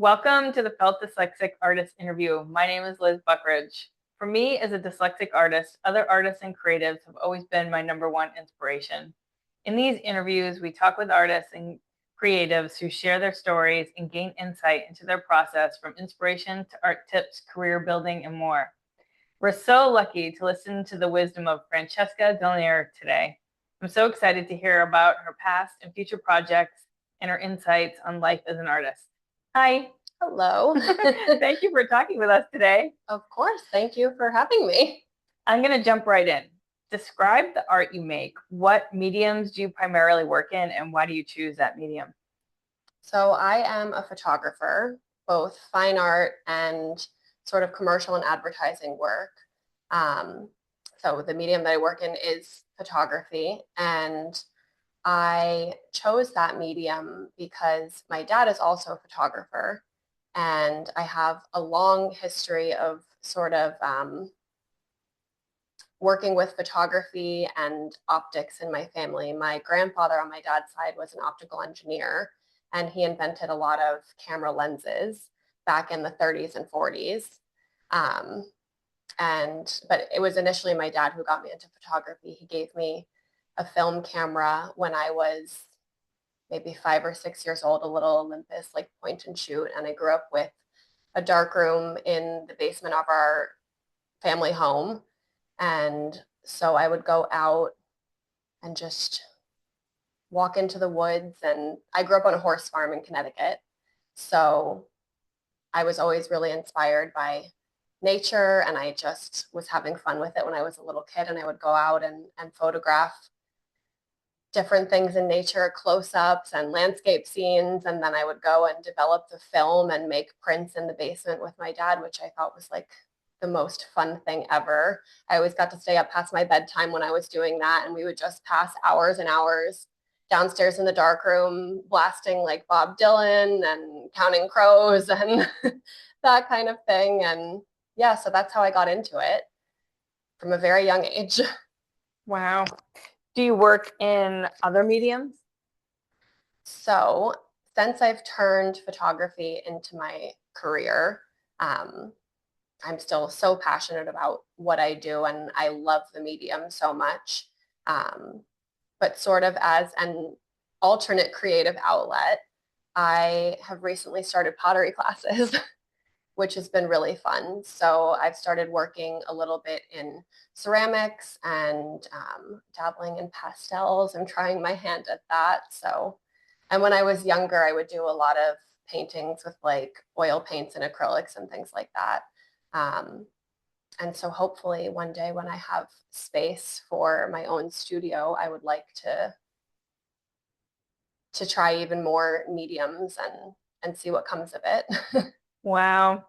Welcome to the Felt Dyslexic Artist Interview. My name is Liz Buckridge. For me, as a dyslexic artist, other artists and creatives have always been my number one inspiration. In these interviews, we talk with artists and creatives who share their stories and gain insight into their process, from inspiration to art tips, career building, and more. We're so lucky to listen to the wisdom of Francesca Dolnier today. I'm so excited to hear about her past and future projects and her insights on life as an artist. Hi. Hello. Thank you for talking with us today. Of course. Thank you for having me. I'm going to jump right in. Describe the art you make. What mediums do you primarily work in, and why do you choose that medium? So I am a photographer, both fine art and sort of commercial and advertising work. So the medium that I work in is photography, and I chose that medium because my dad is also a photographer, and I have a long history of sort of working with photography and optics in my family. My grandfather on my dad's side was an optical engineer, and he invented a lot of camera lenses back in the 30s and 40s. But it was initially my dad who got me into photography. He gave me a film camera when I was maybe 5 or 6 years old, a little Olympus, like point and shoot. And I grew up with a dark room in the basement of our family home. And so I would go out and just walk into the woods. And I grew up on a horse farm in Connecticut. So I was always really inspired by nature, and I just was having fun with it when I was a little kid. And I would go out and photograph different things in nature, close-ups and landscape scenes. And then I would go and develop the film and make prints in the basement with my dad, which I thought was like the most fun thing ever. I always got to stay up past my bedtime when I was doing that, and we would just pass hours and hours downstairs in the dark room blasting like Bob Dylan and Counting Crows and that kind of thing. And yeah, so that's how I got into it from a very young age. Wow. Do you work in other mediums? So since I've turned photography into my career, I'm still so passionate about what I do, and I love the medium so much. But sort of as an alternate creative outlet, I have recently started pottery classes, which has been really fun. So I've started working a little bit in ceramics and dabbling in pastels. I'm trying my hand at that. So, and when I was younger, I would do a lot of paintings with like oil paints and acrylics and things like that. And so hopefully one day when I have space for my own studio, I would like to try even more mediums and see what comes of it. Wow.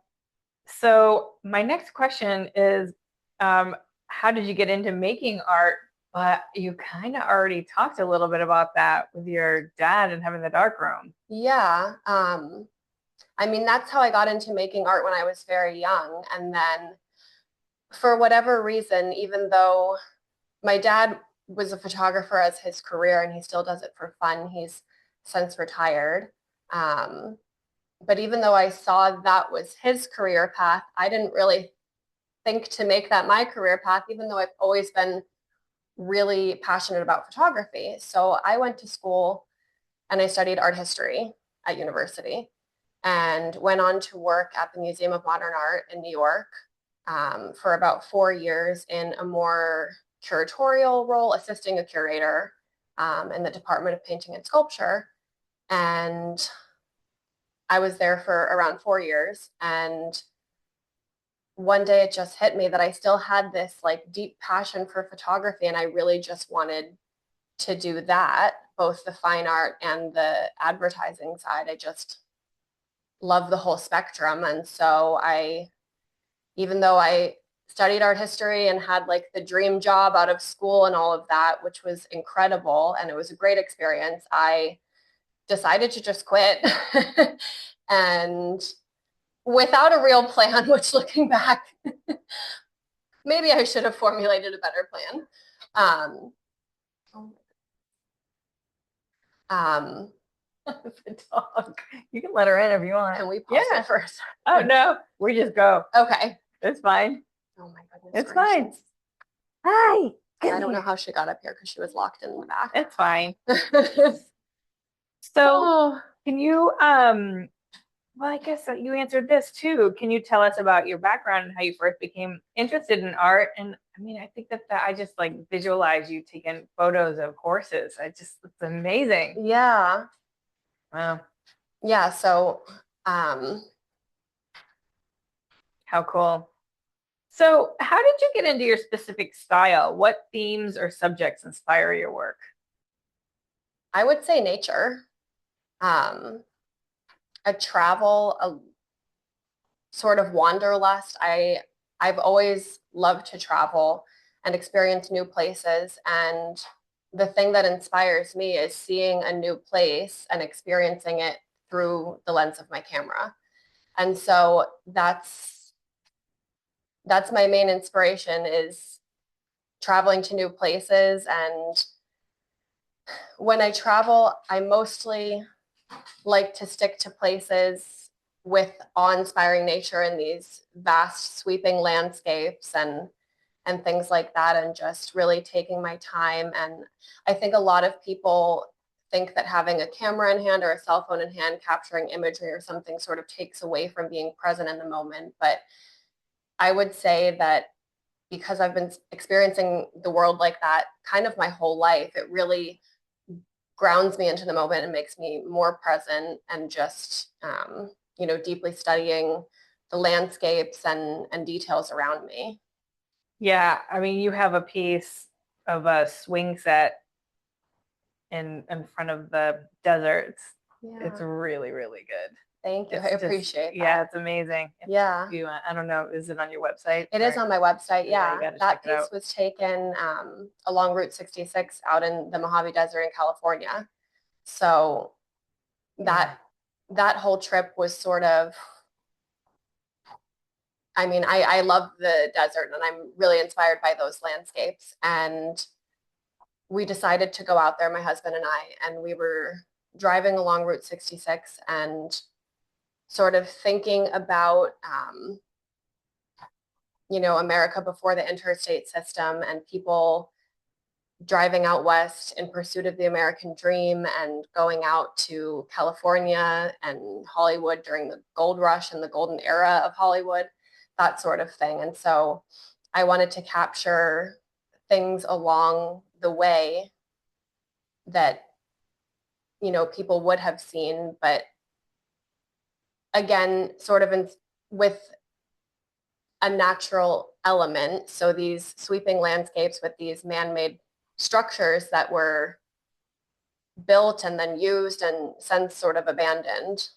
So my next question is, how did you get into making art? But you kind of already talked a little bit about that with your dad and having the dark room. Yeah. I mean, that's how I got into making art when I was very young. And then for whatever reason, even though my dad was a photographer as his career and he still does it for fun, he's since retired. Um, but even though I saw that was his career path, I didn't really think to make that my career path, even though I've always been really passionate about photography. So I went to school and I studied art history at university and went on to work at the Museum of Modern Art in New York for about 4 years in a more curatorial role, assisting a curator in the Department of Painting and Sculpture. And I was there for around 4 years. And one day it just hit me that I still had this like deep passion for photography, and I really just wanted to do that, both the fine art and the advertising side. I just love the whole spectrum. And so even though I studied art history and had like the dream job out of school and all of that, which was incredible and it was a great experience, I decided to just quit. And without a real plan, which looking back, maybe I should have formulated a better plan. Um, um, The dog. You can let her in if you want. Can we pause it first? Oh no, we just go. Okay. It's fine. Oh my goodness. It's fine. Hi. I don't know how she got up here because she was locked in the back. It's fine. So can you well, I guess you answered this too. Can you tell us about your background and how you first became interested in art? And I mean, I think that I just like visualize you taking photos of horses. It's amazing. Yeah. Wow. Yeah. So, how cool. So, how did you get into your specific style? What themes or subjects inspire your work? I would say nature, a travel, a sort of wanderlust. I've always loved to travel and experience new places. And the thing that inspires me is seeing a new place and experiencing it through the lens of my camera. And so that's my main inspiration is traveling to new places. And when I travel, I mostly like to stick to places with awe-inspiring nature and these vast sweeping landscapes and things like that, and just really taking my time. And I think a lot of people think that having a camera in hand or a cell phone in hand capturing imagery or something sort of takes away from being present in the moment. But I would say that because I've been experiencing the world like that kind of my whole life, it really grounds me into the moment and makes me more present and just deeply studying the landscapes and details around me. Yeah, I mean, you have a piece of a swing set in front of the deserts. Yeah. It's really, really good. Thank you. I appreciate that. Yeah, it's amazing. Yeah. I don't know, is it on your website? It is on my website. Yeah. That piece was taken along Route 66 out in the Mojave Desert in California. So that whole trip was sort of, I mean, I love the desert and I'm really inspired by those landscapes. And we decided to go out there, my husband and I, and we were driving along Route 66 and sort of thinking about, America before the interstate system and people driving out west in pursuit of the American dream and going out to California and Hollywood during the gold rush and the golden era of Hollywood, that sort of thing. And so I wanted to capture things along the way that, people would have seen, but again, sort of with a natural element. So these sweeping landscapes with these man-made structures that were built and then used and since sort of abandoned.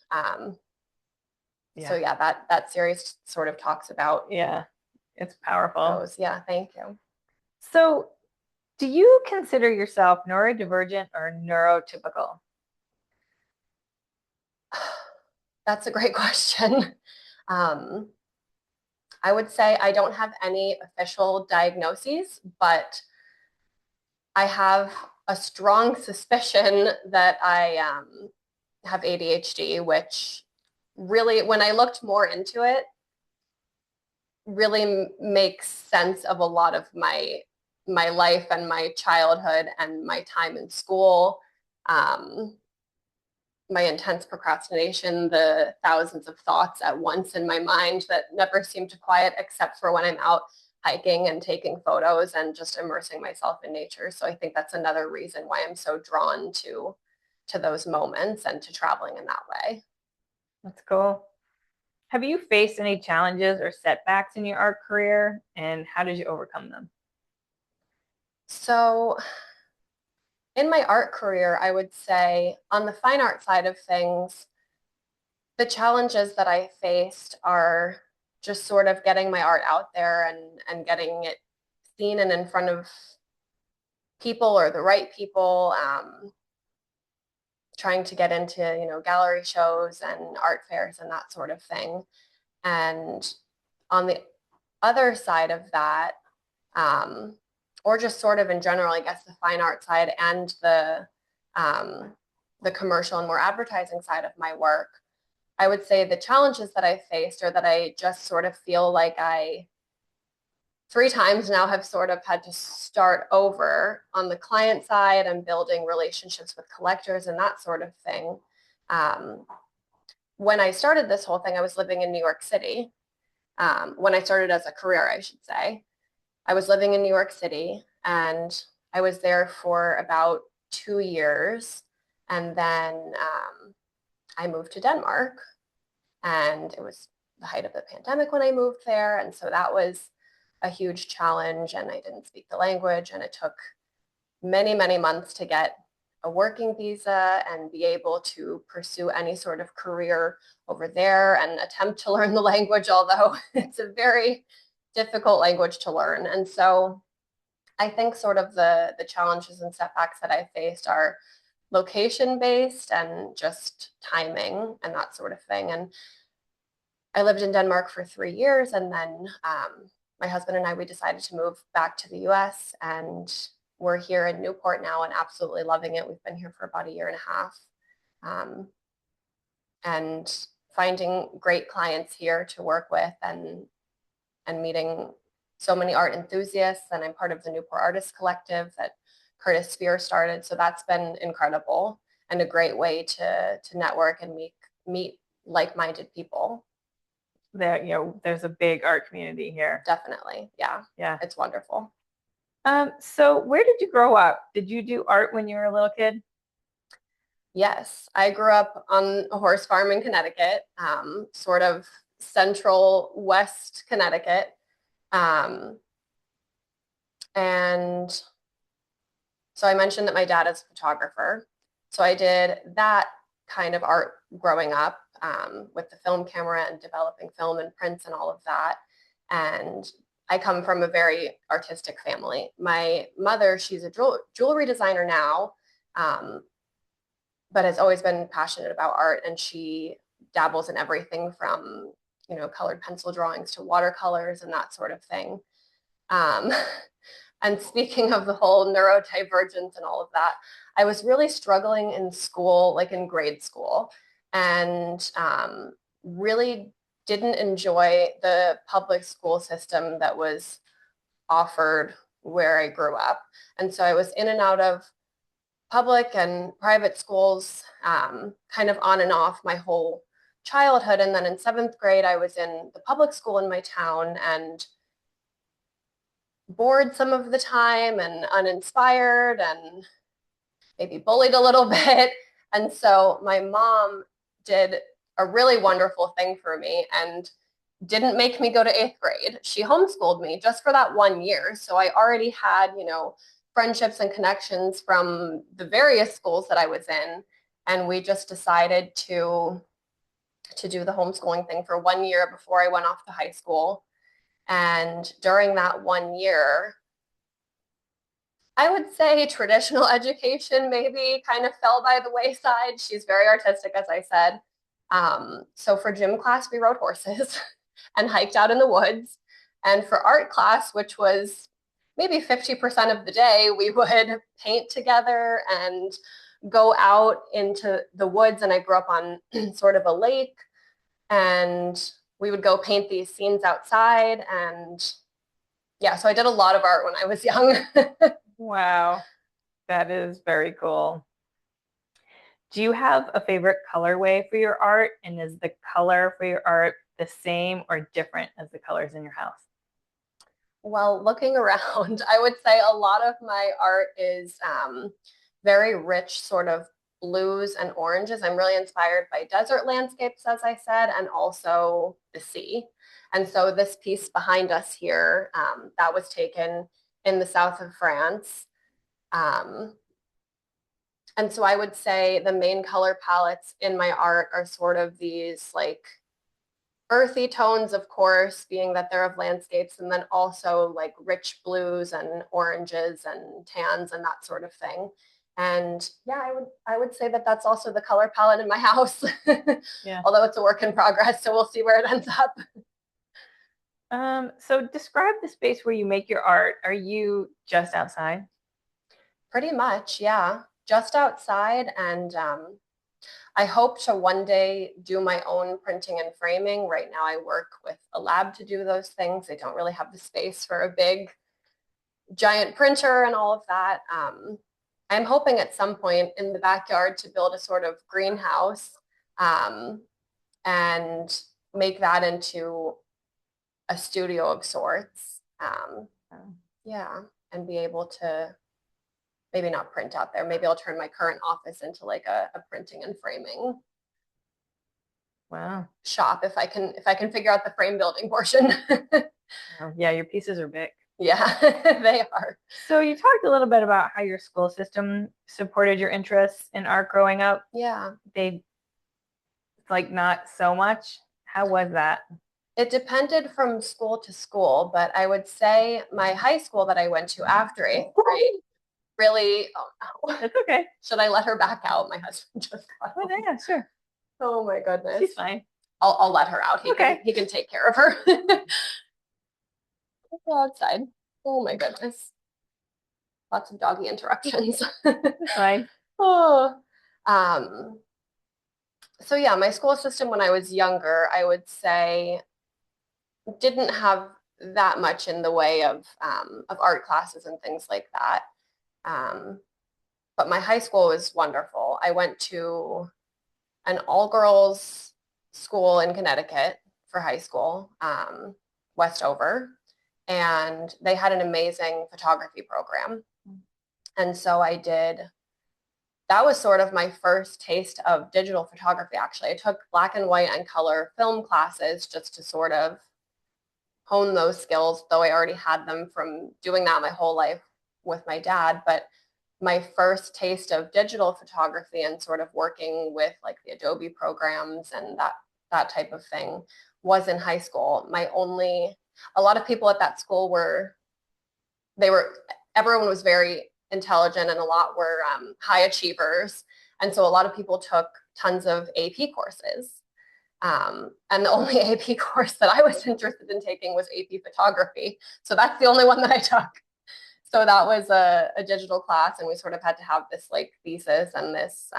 So yeah, that series sort of talks about. Yeah, it's powerful. Those. Yeah, thank you. So do you consider yourself neurodivergent or neurotypical? That's a great question. I would say I don't have any official diagnoses, but I have a strong suspicion that I have ADHD, which really, when I looked more into it, really makes sense of a lot of my life and my childhood and my time in school, my intense procrastination, the thousands of thoughts at once in my mind that never seem to quiet except for when I'm out hiking and taking photos and just immersing myself in nature. So I think that's another reason why I'm so drawn to those moments and to traveling in that way. That's cool. Have you faced any challenges or setbacks in your art career, and how did you overcome them? So in my art career, I would say on the fine art side of things, the challenges that I faced are just sort of getting my art out there and getting it seen and in front of people or the right people, trying to get into, gallery shows and art fairs and that sort of thing. And on the other side of that, or just sort of in general, I guess the fine art side and the the commercial and more advertising side of my work, I would say the challenges that I faced are that I just sort of feel like I 3 times now have sort of had to start over on the client side and building relationships with collectors and that sort of thing. Um, when I started this whole thing, I was living in New York City. When I started as a career, I should say, I was living in New York City and I was there for about 2 years. And then I moved to Denmark, and it was the height of the pandemic when I moved there. And so that was a huge challenge, and I didn't speak the language, and it took many, many months to get a working visa and be able to pursue any sort of career over there and attempt to learn the language, although it's a very difficult language to learn. And so I think sort of the challenges and setbacks that I faced are location based and just timing and that sort of thing. And I lived in Denmark for 3 years, and then my husband and I, we decided to move back to the US, and we're here in Newport now and absolutely loving it. We've been here for about a year and a half, and finding great clients here to work with, and meeting so many art enthusiasts. And I'm part of the Newport Artists Collective that Curtis Spear started. So that's been incredible and a great way to network and meet like-minded people. There's a big art community here. Definitely. Yeah. Yeah. It's wonderful. So where did you grow up? Did you do art when you were a little kid? Yes. I grew up on a horse farm in Connecticut, sort of central west Connecticut. And so I mentioned that my dad is a photographer. So I did that kind of art growing up, with the film camera and developing film and prints and all of that. And I come from a very artistic family. My mother, she's a jewelry designer now, but has always been passionate about art. And she dabbles in everything from, colored pencil drawings to watercolors and that sort of thing. And speaking of the whole neurodivergence and all of that, I was really struggling in school, like in grade school, and really didn't enjoy the public school system that was offered where I grew up. And so I was in and out of public and private schools, kind of on and off my whole childhood. And then in 7th grade, I was in the public school in my town and bored some of the time and uninspired and maybe bullied a little bit. And so my mom did a really wonderful thing for me and didn't make me go to 8th grade. She homeschooled me just for that 1 year. So I already had, friendships and connections from the various schools that I was in. And we just decided to do the homeschooling thing for 1 year before I went off to high school. And during that 1 year, I would say traditional education maybe kind of fell by the wayside. She's very artistic, as I said. So for gym class, we rode horses and hiked out in the woods. And for art class, which was maybe 50% of the day, we would paint together and go out into the woods. And I grew up on sort of a lake, and we would go paint these scenes outside. And yeah, so I did a lot of art when I was young. Wow, that is very cool. Do you have a favorite colorway for your art? And is the color for your art the same or different as the colors in your house? Well, looking around, I would say a lot of my art is very rich sort of blues and oranges. I'm really inspired by desert landscapes, as I said, and also the sea. And so this piece behind us here, that was taken in the south of France. And so I would say the main color palettes in my art are sort of these like earthy tones, of course, being that they're of landscapes, and then also like rich blues and oranges and tans and that sort of thing. And yeah, I would say that that's also the color palette in my house. Yeah. Although it's a work in progress, so we'll see where it ends up. So describe the space where you make your art. Are you just outside? Pretty much, yeah. just outside, and I hope to one day do my own printing and framing. Right now I work with a lab to do those things. They don't really have the space for a big giant printer and all of that. I'm hoping at some point in the backyard to build a sort of greenhouse and make that into a studio of sorts. Yeah, and be able to maybe not print out there. Maybe I'll turn my current office into like a printing and framing Wow. shop if I can figure out the frame building portion. Oh, yeah, your pieces are big. Yeah, they are. So you talked a little bit about how your school system supported your interests in art growing up. Yeah. They like not so much. How was that? It depended from school to school, but I would say my high school that I went to after eighth grade really, oh no. It's okay. Should I let her back out? My husband just got home. Oh, yeah, sure. Oh my goodness. She's fine. I'll let her out. He can take care of her. Go outside. Oh my goodness. Lots of doggy interruptions. Fine. Oh. So yeah, my school system when I was younger, I would say didn't have that much in the way of art classes and things like that. But my high school was wonderful. I went to an all-girls school in Connecticut for high school, Westover, and they had an amazing photography program. And so that was sort of my first taste of digital photography, actually. I took black and white and color film classes just to sort of hone those skills, though I already had them from doing that my whole life with my dad. But my first taste of digital photography and sort of working with like the Adobe programs and that type of thing was in high school. A lot of people at that school everyone was very intelligent and a lot were high achievers. And so a lot of people took tons of AP courses. And the only AP course that I was interested in taking was AP photography. So that's the only one that I took. So that was a digital class, and we sort of had to have this like thesis and this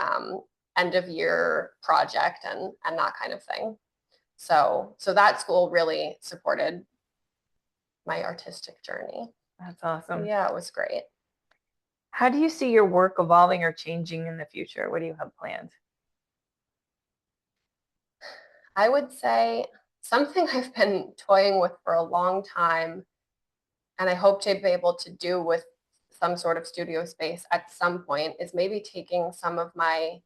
end of year project and that kind of thing. So that school really supported my artistic journey. That's awesome. Yeah, it was great. How do you see your work evolving or changing in the future? What do you have planned? I would say something I've been toying with for a long time, and I hope to be able to do with some sort of studio space at some point, is maybe taking some of my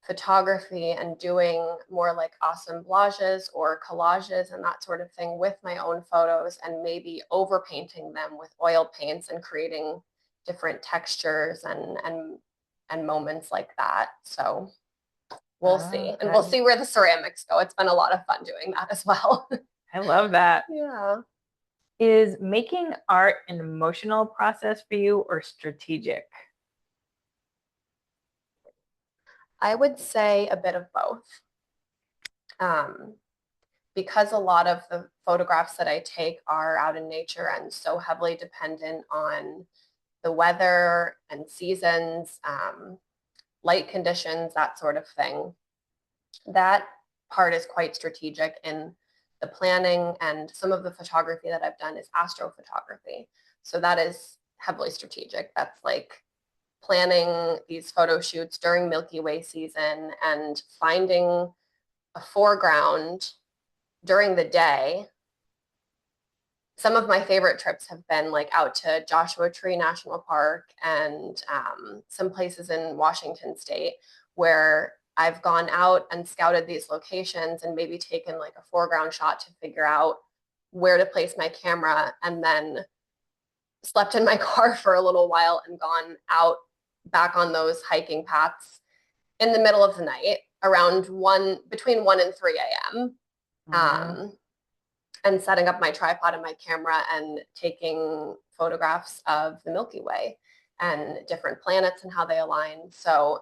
photography and doing more like assemblages or collages and that sort of thing with my own photos, and maybe overpainting them with oil paints and creating different textures and moments like that. So we'll see. And we'll see where the ceramics go. It's been a lot of fun doing that as well. I love that. Yeah. Is making art an emotional process for you or strategic? I would say a bit of both. Because a lot of the photographs that I take are out in nature and so heavily dependent on the weather and seasons, light conditions, that sort of thing. That part is quite strategic in the planning, and some of the photography that I've done is astrophotography. So that is heavily strategic. That's like planning these photo shoots during Milky Way season and finding a foreground during the day. Some of my favorite trips have been like out to Joshua Tree National Park and some places in Washington State where I've gone out and scouted these locations and maybe taken like a foreground shot to figure out where to place my camera, and then slept in my car for a little while and gone out back on those hiking paths in the middle of the night around between 1 and 3 a.m. And setting up my tripod and my camera and taking photographs of the Milky Way and different planets and how they align. So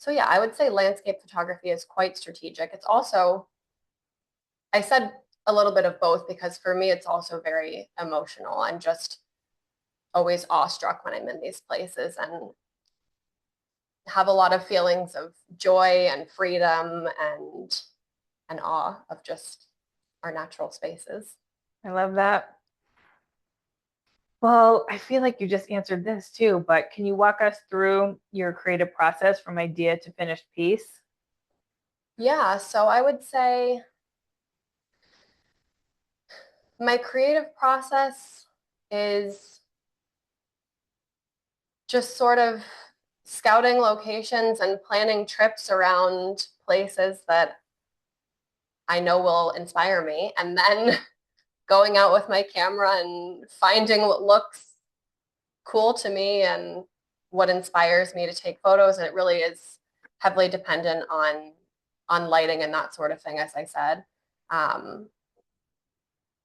yeah, I would say landscape photography is quite strategic. It's also, I said a little bit of both because for me, it's also very emotional. I'm just always awestruck when I'm in these places and have a lot of feelings of joy and freedom and awe of just our natural spaces. I love that. Well, I feel like you just answered this too, but can you walk us through your creative process from idea to finished piece? Yeah, so I would say my creative process is just sort of scouting locations and planning trips around places that I know will inspire me, and then going out with my camera and finding what looks cool to me and what inspires me to take photos. And it really is heavily dependent on lighting and that sort of thing, as I said. Um,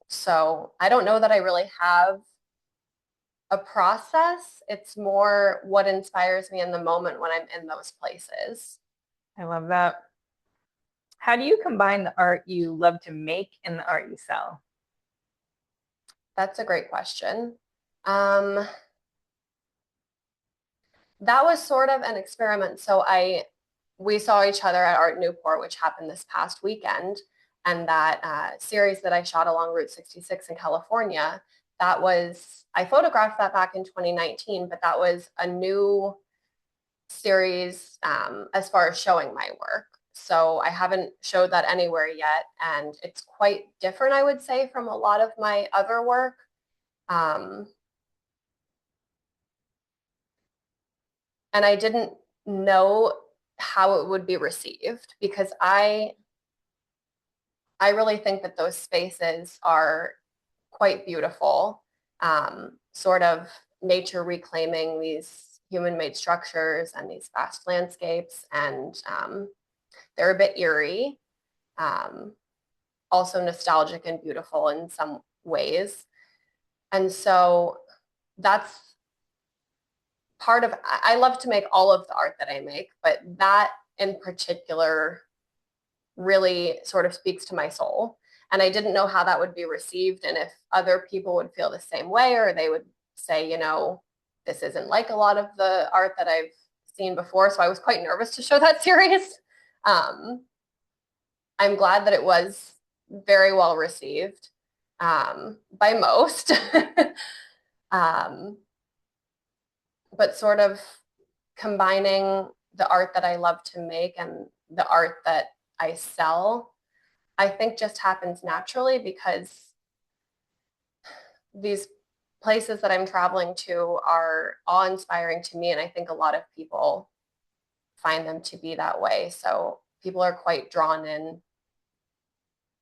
so I don't know that I really have a process. It's more what inspires me in the moment when I'm in those places. I love that. How do you combine the art you love to make and the art you sell? That's a great question. Um, that was sort of an experiment. So we saw each other at Art Newport, which happened this past weekend, and that series that I shot along Route 66 in California, I photographed that back in 2019, but that was a new series as far as showing my work. So I haven't showed that anywhere yet, and it's quite different, I would say, from a lot of my other work. Um, and I didn't know how it would be received because I really think that those spaces are quite beautiful, sort of nature reclaiming these human-made structures and these vast landscapes, and they're a bit eerie, um, also nostalgic and beautiful in some ways. And so that's part of, I love to make all of the art that I make, but that in particular really sort of speaks to my soul. And I didn't know how that would be received and if other people would feel the same way, or they would say, this isn't like a lot of the art that I've seen before. So I was quite nervous to show that series. I'm glad that it was very well received by most. um, but sort of combining the art that I love to make and the art that I sell, I think just happens naturally because these places that I'm traveling to are awe-inspiring to me. And I think a lot of people find them to be that way. So people are quite drawn in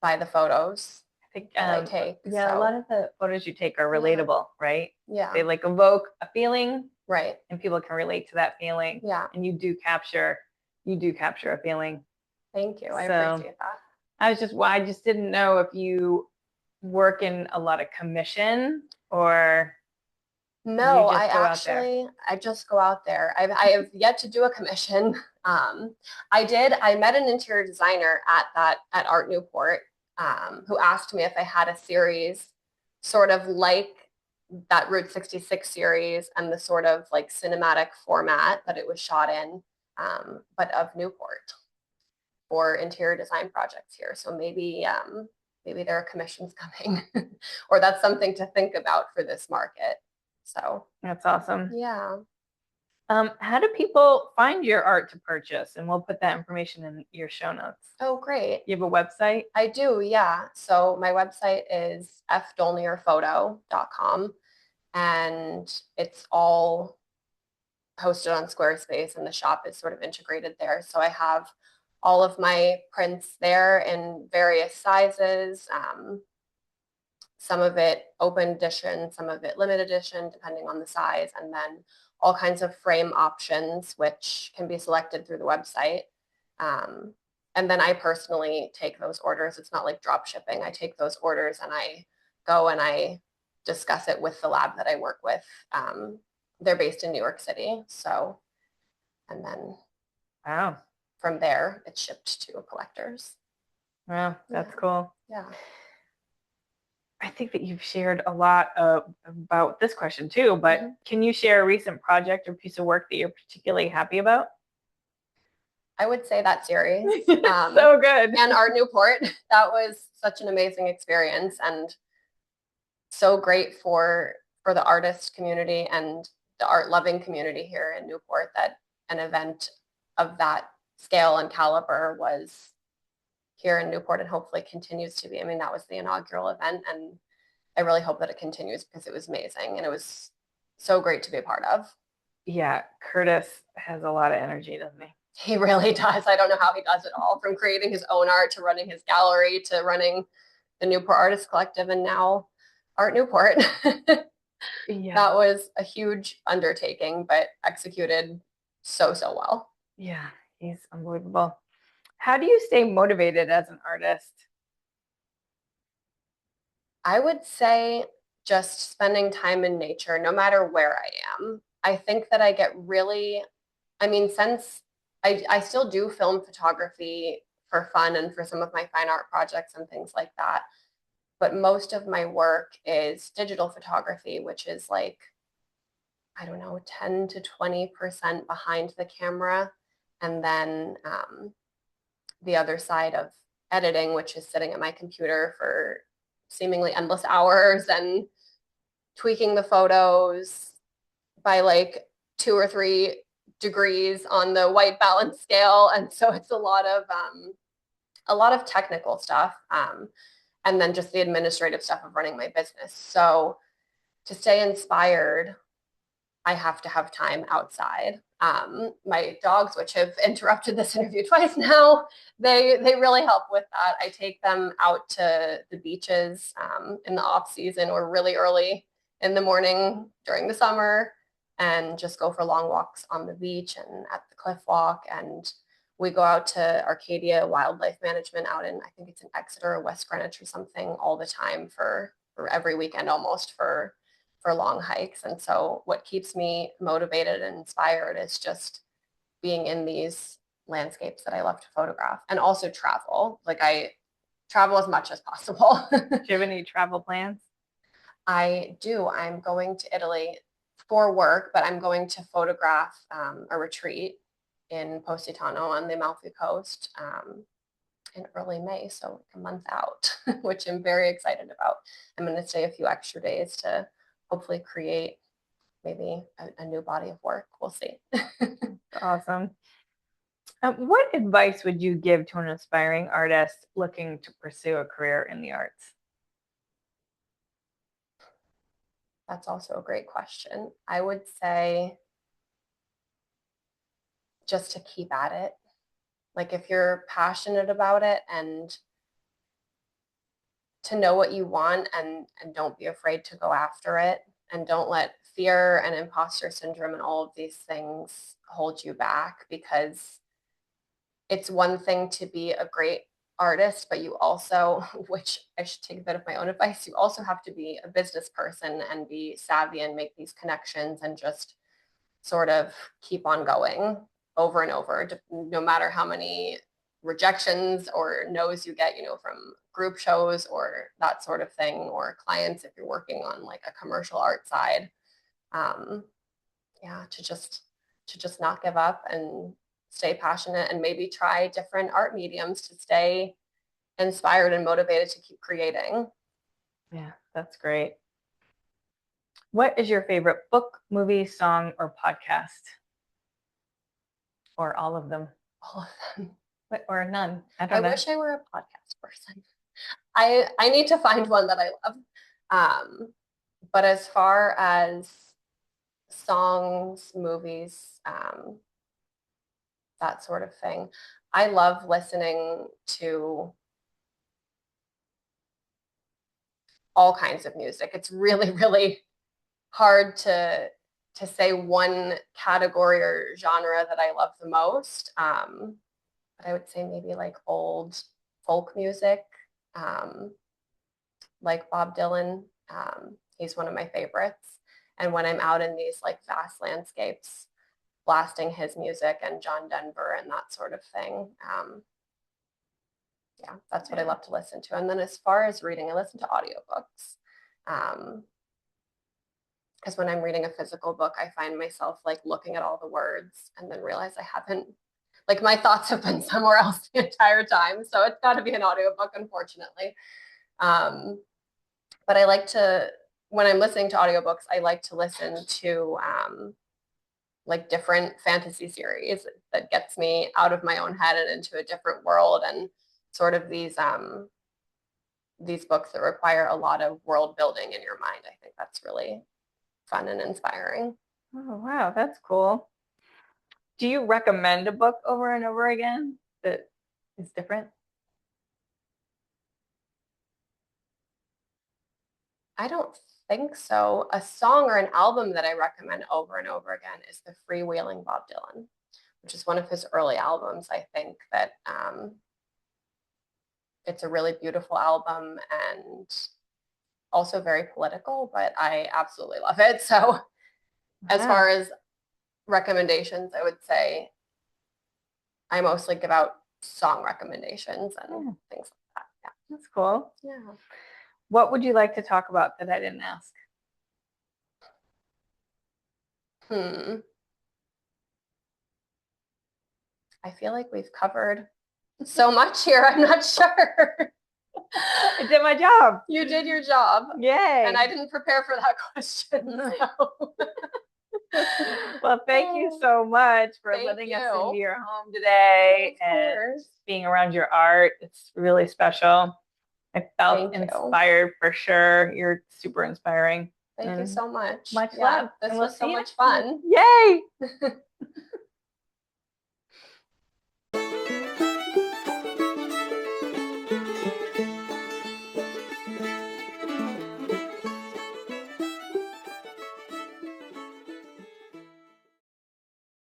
by the photos I think, that I take. yeah, a lot of the photos you take are Yeah. relatable, right? Yeah. They like evoke a feeling, Right. and people can relate to that feeling. Yeah. And you do capture a feeling. Thank you. I So appreciate that. I just didn't know if you work in a lot of commission or No, you just go out there. I just go out there. I have yet to do a commission. I met an interior designer at Art Newport, who asked me if I had a series sort of like that Route 66 series and the sort of like cinematic format that it was shot in, but of Newport for interior design projects here. So maybe there are commissions coming, or that's something to think about for this market. So That's awesome. yeah. How do people find your art to purchase? And we'll put that information in your show notes. Oh, great. You have a website? I do, yeah. So my website is fdolnierphoto.com, and it's all hosted on Squarespace, and the shop is sort of integrated there. So I have all of my prints there in various sizes. Some of it open edition, some of it limited edition, depending on the size, and then all kinds of frame options, which can be selected through the website. And then I personally take those orders. It's not like drop shipping. I take those orders and I go and I discuss it with the lab that I work with. They're based in New York City. So, and then Wow. from there, it's shipped to collectors. Wow, that's cool. Yeah. I think that you've shared a lot about this question too, but can you share a recent project or piece of work that you're particularly happy about? I would say that series. So good. And Art Newport. That was such an amazing experience and so great for the artist community and the art loving community here in Newport that an event of that scale and caliber was here in Newport and hopefully continues to be. I mean, that was the inaugural event and I really hope that it continues because it was amazing and it was so great to be a part of. Yeah, Curtis has a lot of energy, doesn't he? He really does. I don't know how he does it all, from creating his own art to running his gallery to running the Newport Artist Collective and now Art Newport. Yeah. That was a huge undertaking, but executed so, so well. Yeah, he's unbelievable. How do you stay motivated as an artist? I would say just spending time in nature, no matter where I am. I think that I get really, I mean, since I still do film photography for fun and for some of my fine art projects and things like that. But most of my work is digital photography, which is like, I don't know, 10 to 20% behind the camera. And then the other side of editing, which is sitting at my computer for seemingly endless hours and tweaking the photos by like 2 or 3 degrees on the white balance scale. And so it's a lot of technical stuff. And then just the administrative stuff of running my business. So to stay inspired, I have to have time outside. My dogs, which have interrupted this interview twice now, they really help with that. I take them out to the beaches in the off season or really early in the morning during the summer and just go for long walks on the beach and at the cliff walk. And we go out to Arcadia Wildlife Management out in, I think it's in Exeter or West Greenwich or something all the time for every weekend almost for long hikes. And so what keeps me motivated and inspired is just being in these landscapes that I love to photograph and also travel. Like I travel as much as possible. Do you have any travel plans? I do. I'm going to Italy for work, but I'm going to photograph a retreat in Positano on the Amalfi Coast in early May, so like a month out, which I'm very excited about. I'm going to stay a few extra days to hopefully create maybe a new body of work. We'll see. Awesome. What advice would you give to an aspiring artist looking to pursue a career in the arts? That's also a great question. I would say just to keep at it. Like if you're passionate about it and to know what you want and don't be afraid to go after it and don't let fear and imposter syndrome and all of these things hold you back because it's one thing to be a great artist, but you also, which I should take a bit of my own advice, you also have to be a business person and be savvy and make these connections and just sort of keep on going over and over, no matter how many rejections or no's you get, from group shows or that sort of thing, or clients if you're working on like a commercial art side. Yeah, to just not give up and stay passionate and maybe try different art mediums to stay inspired and motivated to keep creating. Yeah, that's great. What is your favorite book, movie, song, or podcast? Or all of them? All of them. Or none. I don't know. I wish I were a podcast person. I need to find one that I love. But as far as songs, movies, that sort of thing, I love listening to all kinds of music. It's really, really hard to say one category or genre that I love the most. But I would say maybe like old folk music, like Bob Dylan. He's one of my favorites. And when I'm out in these like vast landscapes, blasting his music and John Denver and that sort of thing. Yeah, that's what I love to listen to. And then as far as reading, I listen to audiobooks. Because when I'm reading a physical book, I find myself like looking at all the words and then realize I haven't, like my thoughts have been somewhere else the entire time. So it's got to be an audiobook, unfortunately. But I like to, when I'm listening to audiobooks, I like to listen to like different fantasy series that gets me out of my own head and into a different world, and sort of these books that require a lot of world building in your mind. I think that's really fun and inspiring. Oh, wow, that's cool. Do you recommend a book over and over again that is different? I don't think so. A song or an album that I recommend over and over again is The Freewheeling Bob Dylan, which is one of his early albums. I think that it's a really beautiful album and also very political, but I absolutely love it. So as far as recommendations, I would say I mostly give out song recommendations and things like that. Yeah. That's cool. Yeah. What would you like to talk about that I didn't ask? I feel like we've covered so much here. I'm not sure. I did my job. You did your job. Yay. And I didn't prepare for that question. So. Well, thank you so much for letting us into your home today and being around your art. It's really special. I felt inspired for sure. You're super inspiring. Thank you so much. Much love. This was so much fun. Yay.